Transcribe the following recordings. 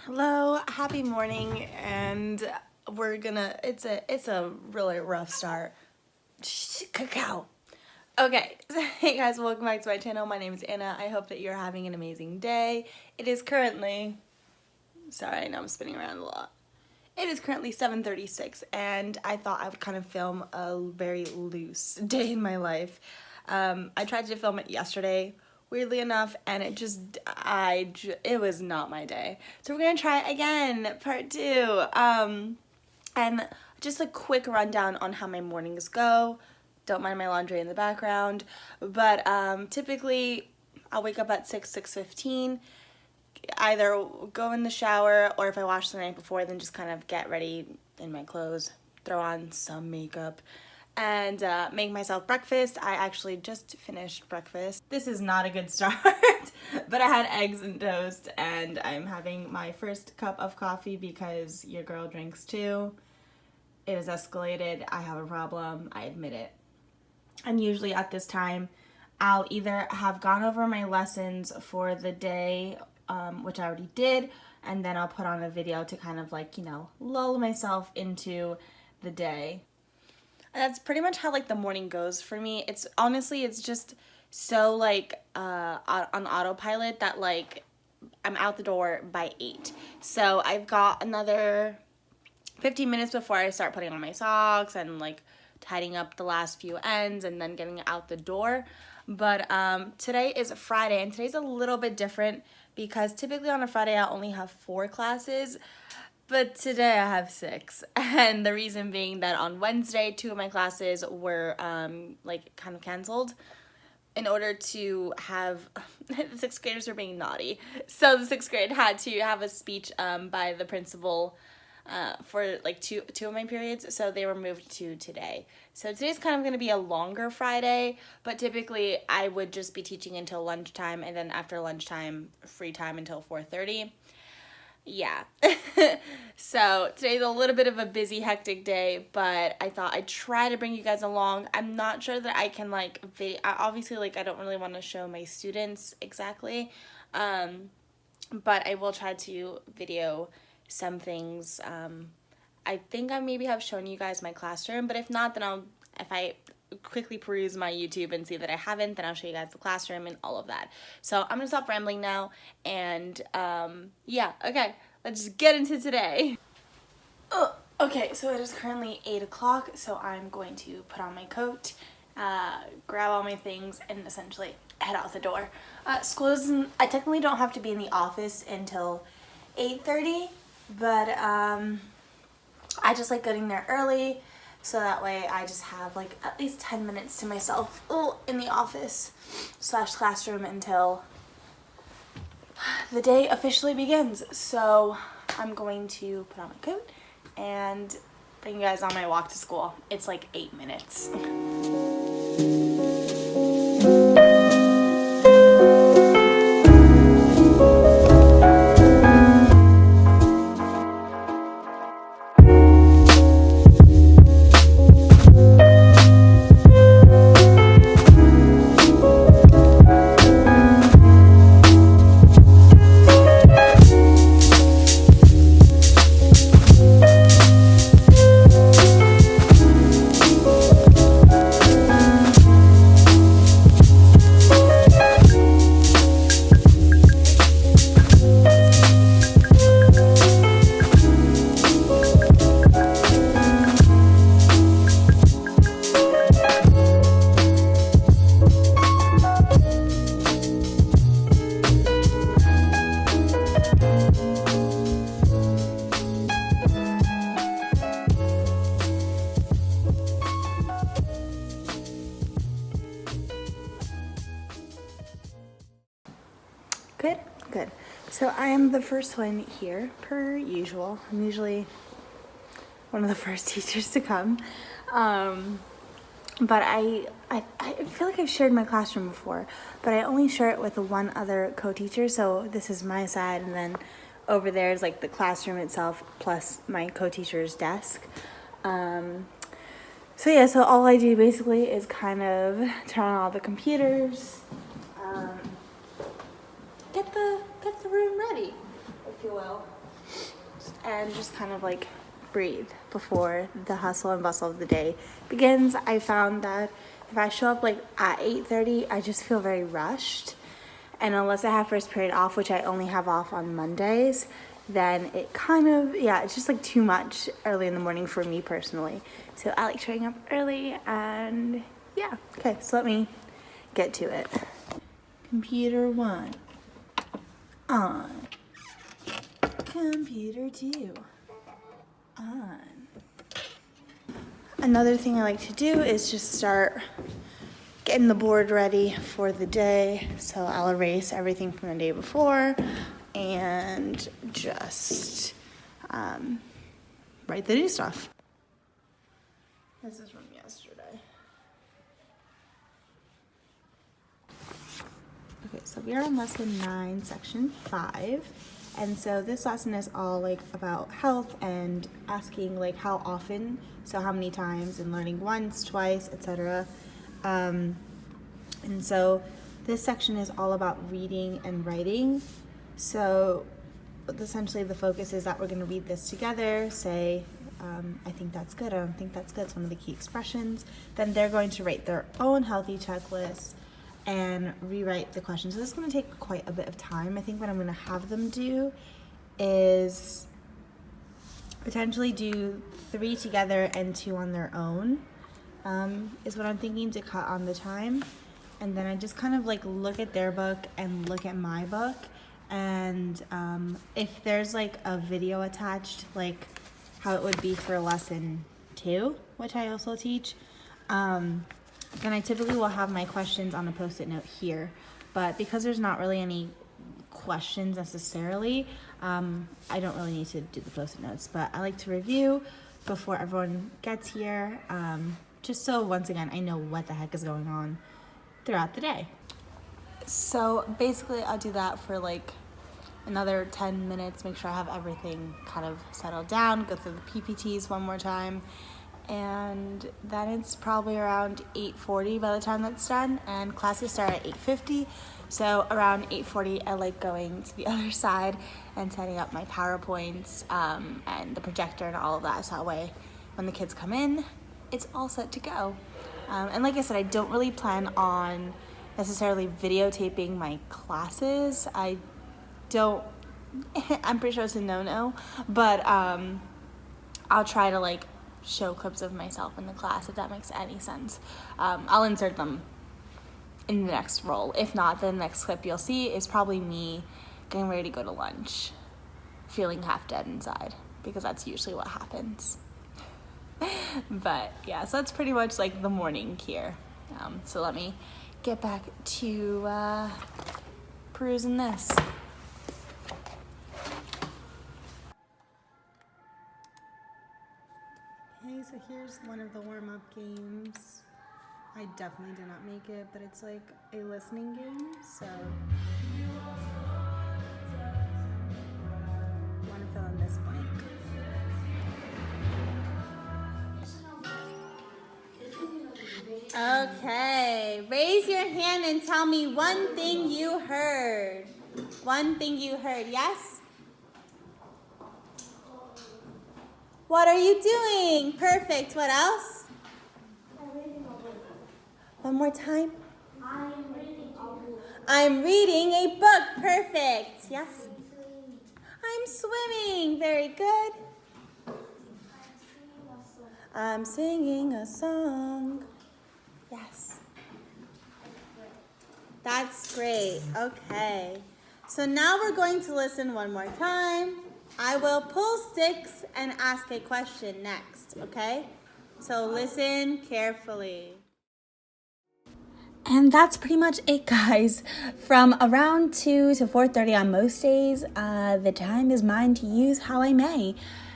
Hello, happy morning, and it's a really rough start. Shh, cacao. Okay, hey guys, welcome back to my channel. My name is Anna. I hope that you're having an amazing day. It is currently, sorry, I know I'm spinning around a lot. It is currently 7:36, and I thought I would kind of film a very loose day in my life. I tried to film it yesterday, weirdly enough, and it was not my day. So we're gonna try it again, part two. And just a quick rundown on how my mornings go. Don't mind my laundry in the background, but typically I'll wake up at 6:15. Either go in the shower, or if I wash the night before, then just kind of get ready in my clothes, throw on some makeup, and make myself breakfast. I actually just finished breakfast. This is not a good start, but I had eggs and toast, and I'm having my first cup of coffee because your girl drinks too. It has escalated. I have a problem. I admit it. And usually at this time, I'll either have gone over my lessons for the day, which I already did, and then I'll put on a video to kind of like, lull myself into the day. And that's pretty much how like the morning goes for me. It's just so like on autopilot that like I'm out the door by 8. So I've got another 15 minutes before I start putting on my socks and like tidying up the last few ends and then getting out the door. But today is Friday, and today's a little bit different because typically on a Friday I only have 4 classes, but today I have 6. And the reason being that on Wednesday 2 of my classes were like kind of canceled in order to have the 6th graders were being naughty. So the 6th grade had to have a speech by the principal for like two of my periods, so they were moved to today. So today's kind of going to be a longer Friday, but typically I would just be teaching until lunchtime, and then after lunchtime, free time until 4:30. Yeah. So today's a little bit of a busy, hectic day, but I thought I'd try to bring you guys along. I'm not sure that I can like obviously like I don't really want to show my students exactly, but I will try to video some things. I think I maybe have shown you guys my classroom, but if not, then if I quickly peruse my YouTube and see that I haven't, then I'll show you guys the classroom and all of that. So I'm gonna stop rambling now, and yeah, okay, let's just get into today. Okay, so it is currently 8 o'clock, so I'm going to put on my coat, grab all my things, and essentially head out the door. School doesn't, I technically don't have to be in the office until 8:30, but I just like getting there early, so that way I just have like at least 10 minutes to myself in the office / classroom until the day officially begins. So I'm going to put on my coat and bring you guys on my walk to school. It's like 8 minutes. Good. So I am the first one here, per usual. I'm usually one of the first teachers to come. But I feel like I've shared my classroom before, but I only share it with one other co-teacher. So this is my side, and then over there is like the classroom itself plus my co-teacher's desk. So yeah, so all I do basically is kind of turn on all the computers, get the room ready, if you will. and just kind of like breathe before the hustle and bustle of the day begins. I found that if I show up like at 8:30, I just feel very rushed. And unless I have first period off, which I only have off on Mondays, then it kind of, yeah, it's just like too much early in the morning for me personally. So I like showing up early and yeah. Okay, so let me get to it. Computer 1 on. Computer 2 on. Another thing I like to do is just start getting the board ready for the day. So I'll erase everything from the day before and just write the new stuff. This is from yesterday. Okay, so we are on lesson 9, section 5. And so this lesson is all like about health and asking like how often, so how many times, and learning once, twice, etc. And so this section is all about reading and writing. So essentially the focus is that we're going to read this together, say, I think that's good, I don't think that's good, it's one of the key expressions. Then they're going to write their own healthy checklist and rewrite the questions. So this is going to take quite a bit of time. I think what I'm going to have them do is potentially do 3 together and 2 on their own, is what I'm thinking, to cut on the time. And then I just kind of like look at their book and look at my book, and if there's like a video attached, like how it would be for lesson 2, which I also teach, then I typically will have my questions on a post-it note here. But because there's not really any questions necessarily, I don't really need to do the post-it notes. But I like to review before everyone gets here, just so once again I know what the heck is going on throughout the day. So basically I'll do that for like another 10 minutes, make sure I have everything kind of settled down, go through the PPTs one more time, and then it's probably around 8:40 by the time that's done, and classes start at 8:50. So around 8:40 I like going to the other side and setting up my PowerPoints and the projector and all of that, so that way when the kids come in it's all set to go. And like I said, I don't really plan on necessarily videotaping my classes. I'm pretty sure it's a no-no, but I'll try to like show clips of myself in the class, if that makes any sense. I'll insert them in the next roll. If not, the next clip you'll see is probably me getting ready to go to lunch, feeling half dead inside, because that's usually what happens. But yeah, so that's pretty much like the morning here. So let me get back to perusing this. Okay, so here's one of the warm-up games. I definitely did not make it, but it's like a listening game, so I want to fill in this blank. Okay, raise your hand and tell me one thing you heard. One thing you heard, yes? What are you doing? Perfect. What else? One more time. I'm reading a book. Perfect. Yes? I'm swimming. Very good. I'm singing a song. Yes. That's great. Okay. So now we're going to listen one more time. I will pull sticks and ask a question next, okay? So listen carefully. And that's pretty much it, guys. From around 2 to 4:30 on most days, the time is mine to use how I may.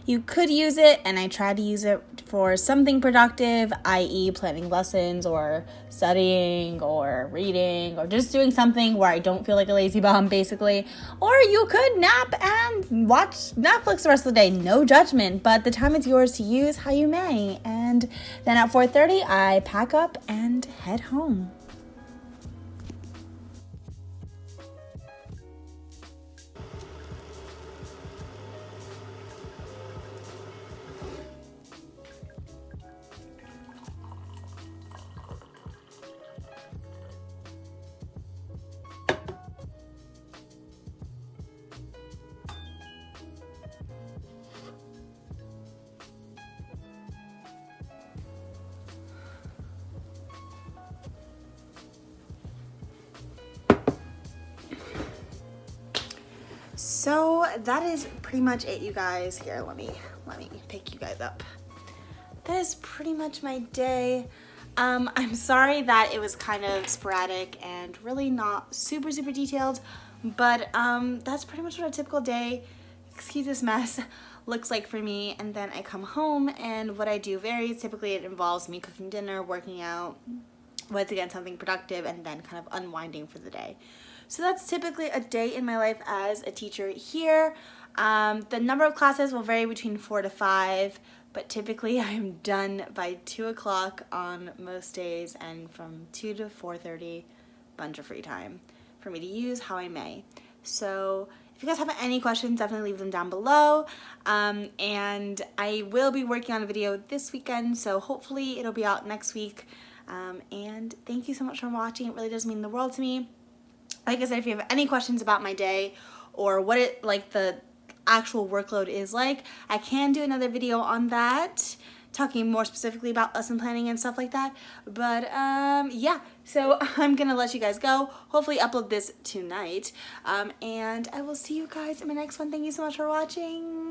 You could use it, and I try to use it for something productive, i.e. planning lessons or studying or reading or just doing something where I don't feel like a lazy bum, basically. Or you could nap and watch Netflix the rest of the day. No judgment, but the time is yours to use how you may. And then at 4:30, I pack up and head home. So that is pretty much it, you guys. Here, let me pick you guys up. That is pretty much my day. I'm sorry that it was kind of sporadic and really not super detailed, but that's pretty much what a typical day, excuse this mess, looks like for me. And then I come home, and what I do varies. Typically it involves me cooking dinner, working out, once again something productive, and then kind of unwinding for the day. So that's typically a day in my life as a teacher here. The number of classes will vary between 4 to 5, but typically I'm done by 2 o'clock on most days, and from 2 to 4:30, bunch of free time for me to use how I may. So if you guys have any questions, definitely leave them down below. And I will be working on a video this weekend, so hopefully it'll be out next week. And thank you so much for watching. It really does mean the world to me. Like I said, if you have any questions about my day or what it, like, the actual workload is like, I can do another video on that, talking more specifically about lesson planning and stuff like that. But yeah, so I'm gonna let you guys go. Hopefully upload this tonight. And I will see you guys in my next one. Thank you so much for watching.